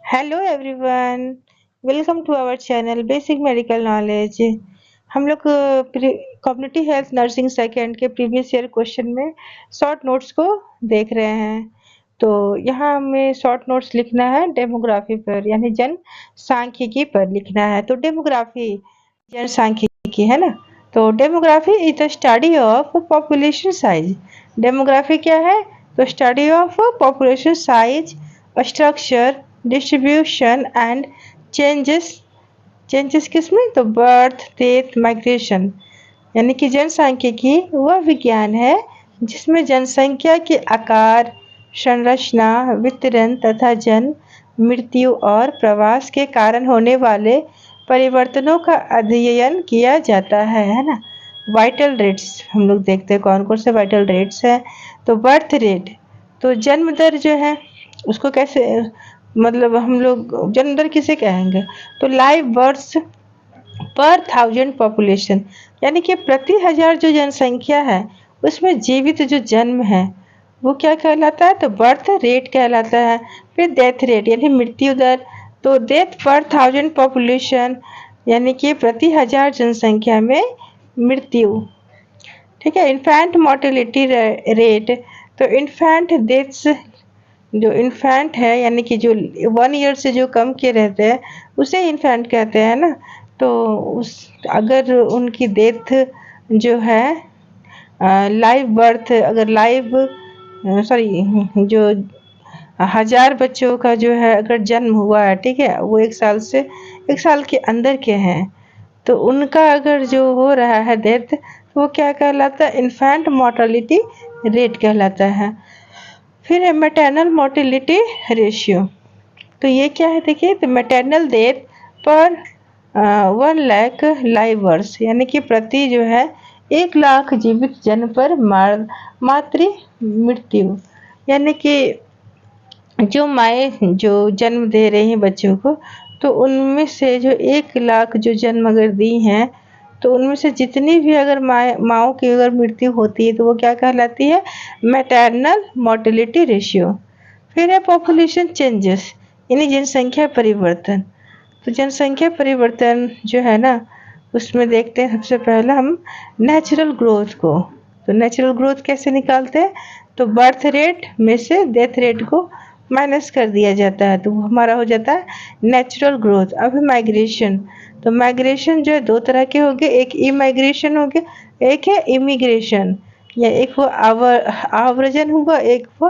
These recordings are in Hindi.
Hello everyone. Welcome to our channel basic medical knowledge. हम लोग कम्युनिटी हेल्थ नर्सिंग सेकेंड के प्रीवियस ईयर क्वेश्चन में शॉर्ट नोट्स को देख रहे हैं। तो यहाँ हमें शॉर्ट नोट्स लिखना है डेमोग्राफी पर, यानी जनसांख्यिकी पर लिखना है। तो डेमोग्राफी जनसांख्यिकी है ना। तो demography is the study of population size. Demography क्या है? तो study of population size, structure, distribution and changes. Changes किसमें? तो बर्थ, डेथ, माइग्रेशन। यानी कि जनसांख्यिकी वह विज्ञान है जिसमें जनसंख्या के आकार, संरचना, वितरण तथा जन्म, मृत्यु और प्रवास के कारण होने वाले परिवर्तनों का अध्ययन किया जाता है ना। वाइटल रेट्स हम लोग देखते हैं, कौन कौन से वाइटल रेट्स हैं। तो बर्थ रेट, तो जन्म दर जो है उसको कैसे, मतलब हम लोग जन्म दर किसे कहेंगे? तो लाइव बर्थ्स पर थाउजेंड पॉपुलेशन, यानी कि प्रति हजार जो जनसंख्या है उसमें जीवित जो जन्म है वो क्या कहलाता है? तो बर्थ रेट कहलाता है। फिर डेथ रेट यानी मृत्यु दर, तो डेथ पर थाउजेंड पॉपुलेशन यानी कि प्रति हजार जनसंख्या में मृत्यु। ठीक है। इन्फेंट मोर्टेलिटी रेट, तो इन्फेंट डेथ्स, जो इन्फेंट है यानी कि जो 1 ईयर से जो कम के रहते हैं उसे इन्फेंट कहते हैं ना। तो उस अगर उनकी डेथ जो है लाइव बर्थ, अगर लाइव सॉरी जो 1000 बच्चों का जो है अगर जन्म हुआ है, ठीक है, वो 1 साल के अंदर के हैं, तो उनका अगर जो हो रहा है डेथ, वो क्या कहलाता है? इन्फेंट मोर्टेलिटी रेट कहलाता है। फिर है मैटरनल मोर्टेलिटी रेशियो। तो ये क्या है? देखिए, तो मैटरनल डेथ पर 1 लाख लाइव बर्थ, यानी कि प्रति जो है 1 लाख जीवित जन्म पर मातृ मृत्यु। यानी कि जो माए जो जन्म दे रही हैं बच्चों को, तो उनमें से जो 1 लाख जो जन्म अगर दी हैं, तो उनमें से जितनी भी अगर माओं की अगर मृत्यु होती है तो वो क्या कहलाती है? Maternal mortality ratio. फिर है पॉपुलेशन चेंजेस, यानी जनसंख्या परिवर्तन। तो जनसंख्या परिवर्तन जो है ना, उसमें देखते हैं सबसे पहले हम नेचुरल ग्रोथ को। तो नेचुरल ग्रोथ कैसे निकालते हैं? तो बर्थ रेट में से डेथ रेट को माइनस कर दिया जाता है, तो वो हमारा हो जाता है नेचुरल ग्रोथ। अब माइग्रेशन, तो माइग्रेशन जो है 2 तरह के हो गए, एक ई माइग्रेशन हो गया, एक है इमिग्रेशन, या एक वो आव्रजन हुआ, एक वो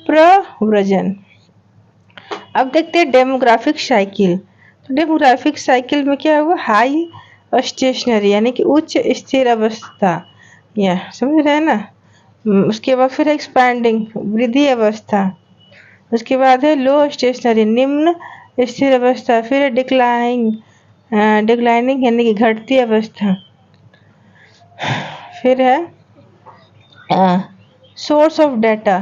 प्रव्रजन। अब देखते हैं डेमोग्राफिक साइकिल। तो डेमोग्राफिक साइकिल में क्या हुआ? हाई स्टेशनरी यानी कि उच्च स्थिर अवस्था, यह समझ रहे हैं ना। उसके बाद फिर एक्सपैंडिंग वृद्धि अवस्था, उसके बाद है लो स्टेशनरी निम्न स्थिर अवस्था, फिर डिक्लाइनिंग यानी कि घटती अवस्था, फिर है सोर्स ऑफ डाटा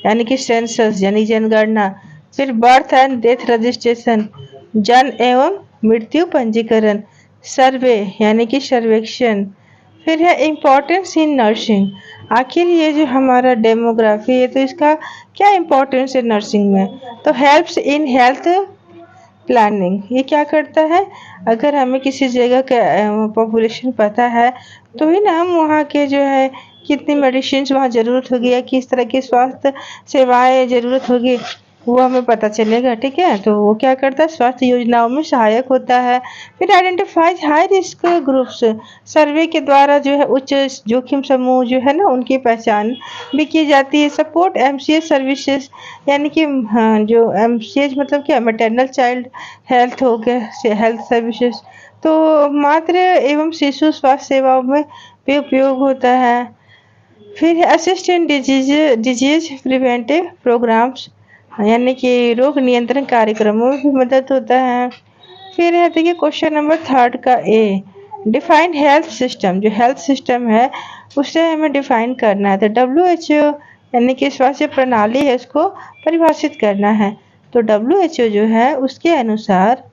यानी कि सेंसस यानी जनगणना, फिर बर्थ एंड डेथ रजिस्ट्रेशन जन्म एवं मृत्यु पंजीकरण, सर्वे यानी कि सर्वेक्षण, फिर है इम्पोर्टेंस इन नर्सिंग। आखिर ये जो हमारा डेमोग्राफी है तो इसका क्या इम्पोर्टेंस है नर्सिंग में? तो हेल्प्स इन हेल्थ प्लानिंग, ये क्या करता है? अगर हमें किसी जगह का पॉपुलेशन पता है तो ही ना हम वहाँ के जो है कितनी मेडिसिन वहाँ ज़रूरत होगी या किस तरह की स्वास्थ्य सेवाएं ज़रूरत होगी वो हमें पता चलेगा। ठीक है, तो वो क्या करता है? स्वास्थ्य योजनाओं में सहायक होता है। फिर आइडेंटिफाइज हाई रिस्क ग्रुप्स, सर्वे के द्वारा जो है उच्च जोखिम समूह जो है ना उनकी पहचान भी की जाती है। सपोर्ट एमसीएच सर्विसेज, यानी कि हाँ, जो एमसीएच मतलब क्या? मैटरनल चाइल्ड हेल्थ हो गया, हेल्थ सर्विसेज, तो मातृ एवं शिशु स्वास्थ्य सेवाओं में भी उपयोग होता है। फिर असिस्टेंट डिजीज प्रिवेंटिव प्रोग्राम्स, यानी कि रोग नियंत्रण कार्यक्रमों में भी मदद होता है। फिर है देखिए क्वेश्चन नंबर 3 का ए, डिफाइन हेल्थ सिस्टम। जो हेल्थ सिस्टम है उसे हमें डिफाइन करना है। तो डब्ल्यूएचओ यानी कि स्वास्थ्य प्रणाली है उसको परिभाषित करना है। तो डब्ल्यूएचओ जो है उसके अनुसार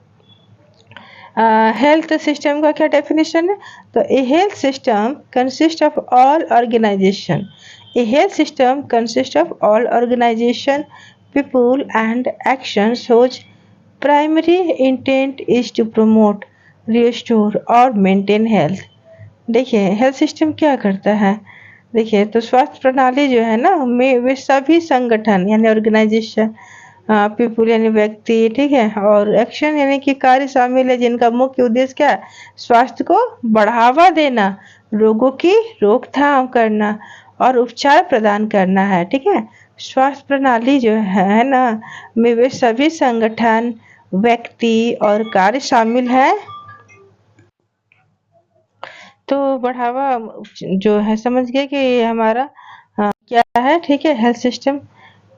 हेल्थ सिस्टम का क्या डेफिनेशन है? तो a health system consist of all organisation, a health system consist of all organisation, people and actions whose primary intent is to promote, restore और मेंटेन हेल्थ। देखिए हेल्थ सिस्टम क्या करता है। देखिए तो स्वास्थ्य प्रणाली जो है ना में वे सभी संगठन यानी ऑर्गेनाइजेशन, पीपल यानी व्यक्ति, ठीक है, और एक्शन यानी कि कार्य शामिल है जिनका मुख्य उद्देश्य क्या है, स्वास्थ्य को बढ़ावा देना, रोगों की रोकथाम करना और उपचार प्रदान करना है। ठीक है, स्वास्थ्य प्रणाली जो है ना में वे सभी संगठन, व्यक्ति और कार्य शामिल है। तो बढ़ावा जो है समझ गए कि ये हमारा क्या है। ठीक है, हेल्थ सिस्टम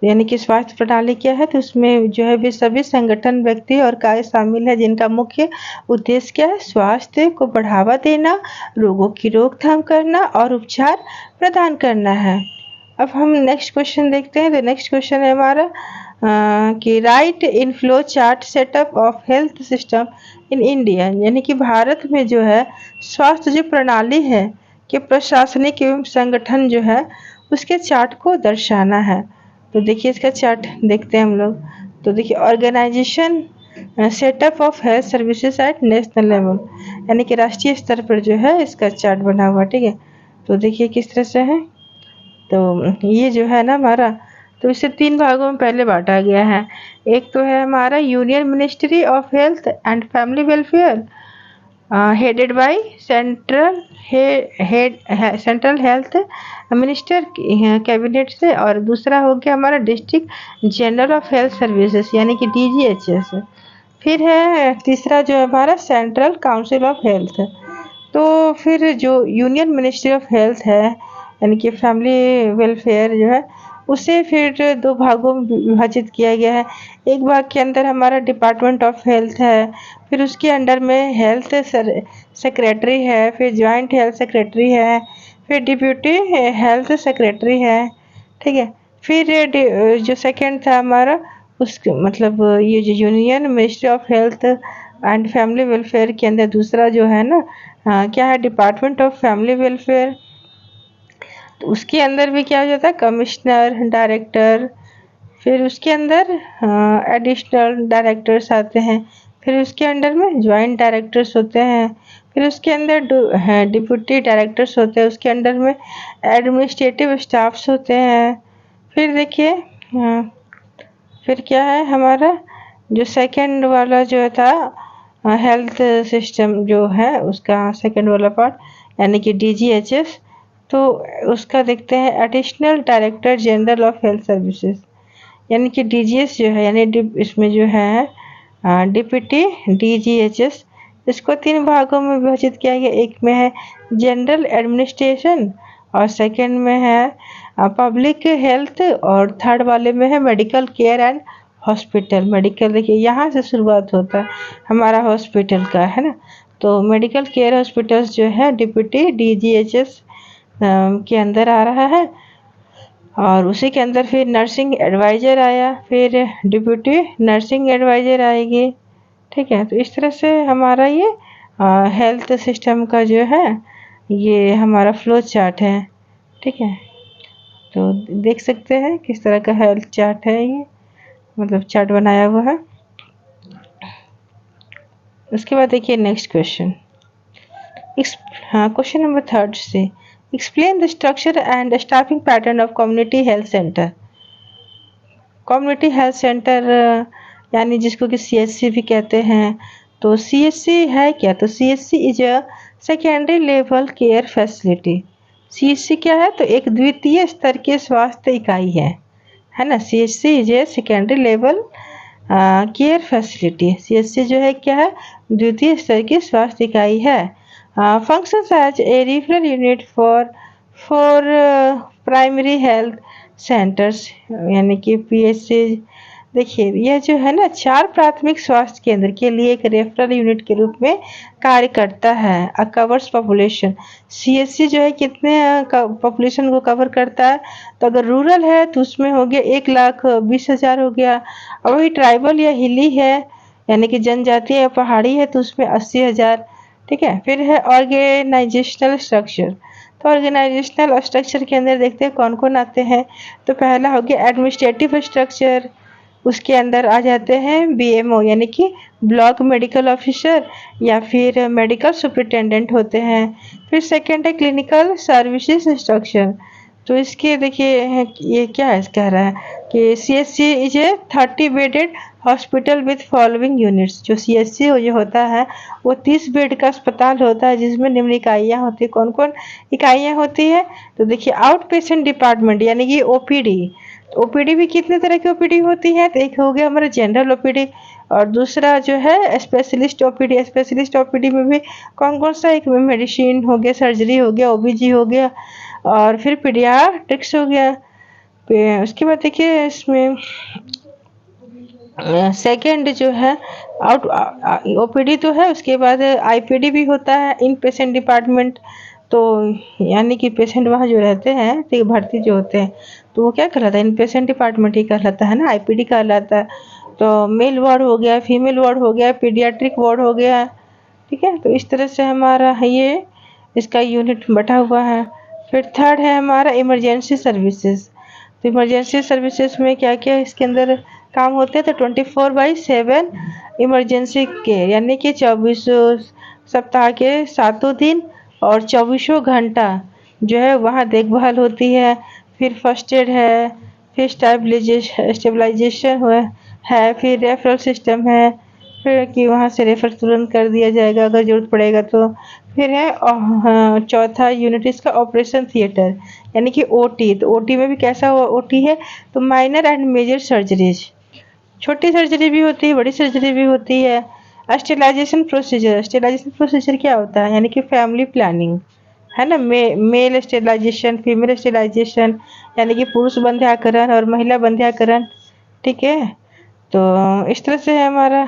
यानी कि स्वास्थ्य प्रणाली क्या है, तो उसमें जो है वे सभी संगठन, व्यक्ति और कार्य शामिल है जिनका मुख्य उद्देश्य क्या है, स्वास्थ्य को बढ़ावा देना, रोगों की रोकथाम करना और उपचार प्रदान करना है। अब हम नेक्स्ट क्वेश्चन देखते हैं। तो नेक्स्ट क्वेश्चन है हमारा कि right in flow chart setup of health system in India, यानी कि भारत में जो है स्वास्थ्य जो प्रणाली है कि प्रशासनिक एवं संगठन जो है उसके चार्ट को दर्शाना है। तो देखिए इसका चार्ट देखते हैं हम लोग। तो देखिए organisation setup of health services at national level, यानी कि राष्ट्रीय स्तर पर जो है इसका चार्ट बना हुआ। ठीक है, तो देखिए किस तरह से है। तो ये जो है ना हमारा, तो इसे 3 भागों में पहले बांटा गया है। एक तो है हमारा union ministry of health and family welfare, headed by central health minister cabinet से, और दूसरा हो गया हमारा district general of health services यानी कि DGHS। फिर है तीसरा जो है हमारा सेंट्रल काउंसिल ऑफ हेल्थ। तो फिर जो यूनियन मिनिस्ट्री ऑफ हेल्थ है यानी कि फैमिली वेलफेयर जो है उसे फिर 2 भागों में विभाजित किया गया है। एक भाग के अंदर हमारा डिपार्टमेंट ऑफ हेल्थ है, फिर उसके अंडर में हेल्थ सेक्रेटरी है, फिर जॉइंट हेल्थ सेक्रेटरी है, फिर डिप्यूटी हेल्थ सेक्रेटरी है। ठीक है, फिर जो सेकंड था हमारा उसके मतलब ये जो union ministry of health and family welfare के अंदर दूसरा जो है ना क्या है, डिपार्टमेंट ऑफ फैमिली वेलफेयर। तो उसके अंदर भी क्या हो जाता है, कमिश्नर, डायरेक्टर, फिर उसके अंदर एडिशनल डायरेक्टर्स आते हैं, फिर उसके अंडर में जॉइंट डायरेक्टर्स होते हैं, फिर उसके अंदर डिप्यूटी डायरेक्टर्स होते हैं, उसके अंडर में एडमिनिस्ट्रेटिव स्टाफ्स होते हैं। फिर देखिए फिर क्या है हमारा जो सेकंड वाला जो था हेल्थ सिस्टम जो है उसका सेकंड वाला पार्ट यानी कि DGHS। तो उसका देखते हैं additional director general of health services, यानी कि DGS जो है यानी इसमें जो है डिप्टी DGHS। इसको 3 भागों में विभाजित किया गया। एक में है जनरल एडमिनिस्ट्रेशन और सेकंड में है पब्लिक हेल्थ और थर्ड वाले में है medical care and hospital. Medical देखिए यहाँ से शुरुआत होता है हमारा हॉस्पिटल का, है ना। तो मेडिकल केयर हॉस्पिटल्स जो है डिप्टी DGHS के अंदर आ रहा है, और उसी के अंदर फिर नर्सिंग एडवाइज़र आया, फिर डिप्यूटी नर्सिंग एडवाइज़र आएगी। ठीक है, तो इस तरह से हमारा ये हेल्थ सिस्टम का जो है ये हमारा फ्लो चार्ट है। ठीक है, तो देख सकते हैं किस तरह का हेल्थ चार्ट है ये, मतलब चार्ट बनाया हुआ है। उसके बाद देखिए नेक्स्ट क्वेश्चन, हाँ क्वेश्चन नंबर 3 से explain the structure and staffing pattern of community health centre. Community health centre यानी जिसको कि CHC भी कहते हैं। तो CHC है क्या, तो CHC is a secondary level care facility. CHC क्या है, तो एक द्वितीय स्तर की स्वास्थ्य इकाई है ना। CHC is a secondary level care facility. CHC जो है क्या है, द्वितीय स्तर की स्वास्थ्य इकाई है। Functions as a referral unit for primary health centres यानी कि PHC। देखिए यह जो है ना 4 प्राथमिक स्वास्थ्य केंद्र के लिए एक रेफरल यूनिट के रूप में कार्य करता है। कवर्स पॉपुलेशन, CHC जो है कितने पॉपुलेशन को कवर करता है, तो अगर रूरल है तो उसमें हो गया 1,20,000 हो गया, और वही ट्राइबल या हिली है यानी कि जनजातीय या पहाड़ी है तो उसमें 80,000। ठीक है, फिर है ऑर्गेनाइजेशनल स्ट्रक्चर। तो ऑर्गेनाइजेशनल स्ट्रक्चर के अंदर देखते हैं कौन कौन आते हैं। तो पहला हो गया एडमिनिस्ट्रेटिव स्ट्रक्चर, उसके अंदर आ जाते हैं बीएमओ यानी कि ब्लॉक मेडिकल ऑफिसर या फिर मेडिकल सुपरिटेंडेंट होते हैं। फिर सेकंड है क्लिनिकल सर्विसेज इंस्ट्रक्शन। तो इसके देखिए ये क्या है, कह रहा है कि CSC is a 30 bedded hospital with following units. जो सीएससी जो होता है वो 30 बेड का अस्पताल होता है जिसमें निम्न इकाइयाँ होती है। कौन कौन इकाइयाँ होती है? तो देखिए आउट पेशेंट डिपार्टमेंट यानी कि ओपीडी। ओपीडी भी कितने तरह की ओपीडी होती है? तो एक हो गया हमारा जनरल ओपीडी और दूसरा जो है स्पेशलिस्ट ओपीडी। स्पेशलिस्ट ओपीडी में भी कौन कौन सा? एक में मेडिसिन हो गया, सर्जरी हो गया, ओबीजी हो गया और फिर पीडियाट्रिक्स हो गया। उसके बाद देखिए इसमें सेकंड जो है आउट ओपीडी तो है, उसके बाद आईपीडी भी होता है, इन पेशेंट डिपार्टमेंट। तो यानी कि पेशेंट वहाँ जो रहते हैं तो भर्ती जो होते हैं तो वो क्या कहलाता है? इन पेशेंट डिपार्टमेंट ही कहलाता है ना, आईपीडी कहलाता है। तो मेल वार्ड हो गया, फीमेल वार्ड हो गया, पीडियाट्रिक वार्ड हो गया। ठीक है, तो इस तरह से हमारा ये इसका यूनिट बटा हुआ है। फिर थर्ड है हमारा इमरजेंसी सर्विसेज। तो इमरजेंसी सर्विसेज में क्या क्या इसके अंदर काम होते हैं? तो 24/7 इमरजेंसी केयर यानी कि 24 सप्ताह के 7 दिन और 24 घंटा जो है वहाँ देखभाल होती है। फिर फर्स्ट एड है, फिर स्टेबलाइजेशन है, फिर रेफरल सिस्टम है, फिर कि वहाँ से रेफर तुरंत कर दिया जाएगा अगर जरूरत पड़ेगा तो। फिर है चौथा यूनिट इसका ऑपरेशन थिएटर यानी कि ओटी। तो ओटी में भी कैसा ओटी है? तो माइनर एंड मेजर सर्जरीज, छोटी सर्जरी भी होती है, बड़ी सर्जरी भी होती है। स्टेलाइजेशन प्रोसीजर, स्टेलाइजेशन प्रोसीजर क्या होता है? यानी कि फैमिली प्लानिंग है ना। मेल स्टेलाइजेशन, फीमेल स्टेलाइजेशन यानी कि पुरुष बंध्याकरण और महिला बंध्याकरण। ठीक है, तो इस तरह से है हमारा।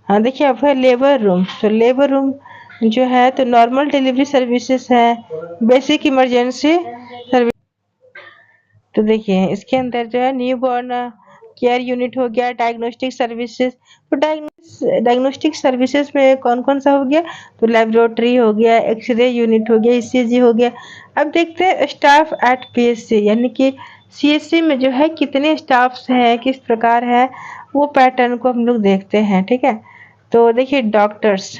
हाँ देखिए अब है लेबर रूम। तो लेबर रूम जो है तो नॉर्मल डिलीवरी सर्विसेज है, बेसिक इमरजेंसी सर्विस। तो देखिए इसके अंदर जो है न्यू बॉर्न केयर यूनिट हो गया, डायग्नोस्टिक सर्विसेज। तो डायग्नोस्टिक सर्विसेज में कौन कौन सा हो गया? तो लेबोरेटरी हो गया, एक्सरे यूनिट हो गया, ईसीजी हो गया। अब देखते हैं स्टाफ एट पीएससी यानी कि सीएससी में जो है कितने स्टाफ्स हैं, किस प्रकार है, वो पैटर्न को हम लोग देखते हैं। ठीक है, तो देखिए डॉक्टर्स।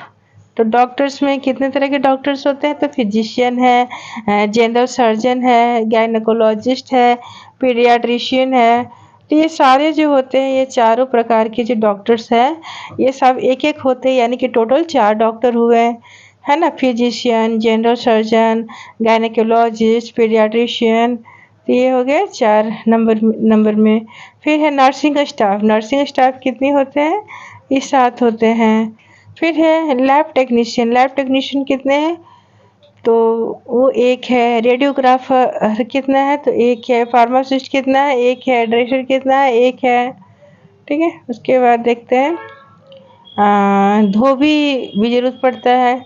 तो डॉक्टर्स में कितने तरह के डॉक्टर्स होते हैं? तो फिजिशियन है, जनरल सर्जन है, गायनेकोलॉजिस्ट है, पीडियाट्रिशियन है। तो ये सारे जो होते हैं ये चारों प्रकार के जो डॉक्टर्स हैं ये सब एक एक होते हैं यानी कि टोटल 4 डॉक्टर हुए, है ना। Physician, general surgeon, gynaecologist, paediatrician. तो ये हो गए 4 नंबर में। फिर है नर्सिंग स्टाफ। नर्सिंग स्टाफ कितने होते हैं? ये 7 होते हैं। फिर है लैब टेक्नीशियन। लैब टेक्नीशियन कितने हैं? तो वो 1 है। रेडियोग्राफर कितना है? तो 1 है। फार्मासिस्ट कितना है? 1 है। ड्रेसर कितना है? 1 है। ठीक है, उसके बाद देखते हैं धोबी भी जरूरत पड़ता है।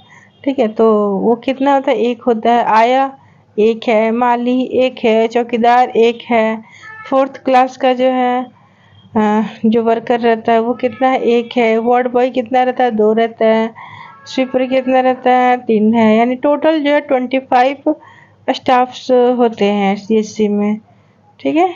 ठीक है, तो वो कितना होता है? 1 होता है। आया 1 है, माली 1 है, चौकीदार 1 है। 4th क्लास का जो है जो वर्कर रहता है वो कितना है? 1 है। वार्ड बॉय कितना रहता है? 2 रहता है। स्वीपर कितना रहता है? 3 है। यानी टोटल जो है 25 स्टाफ्स होते हैं सीएससी में। ठीक है।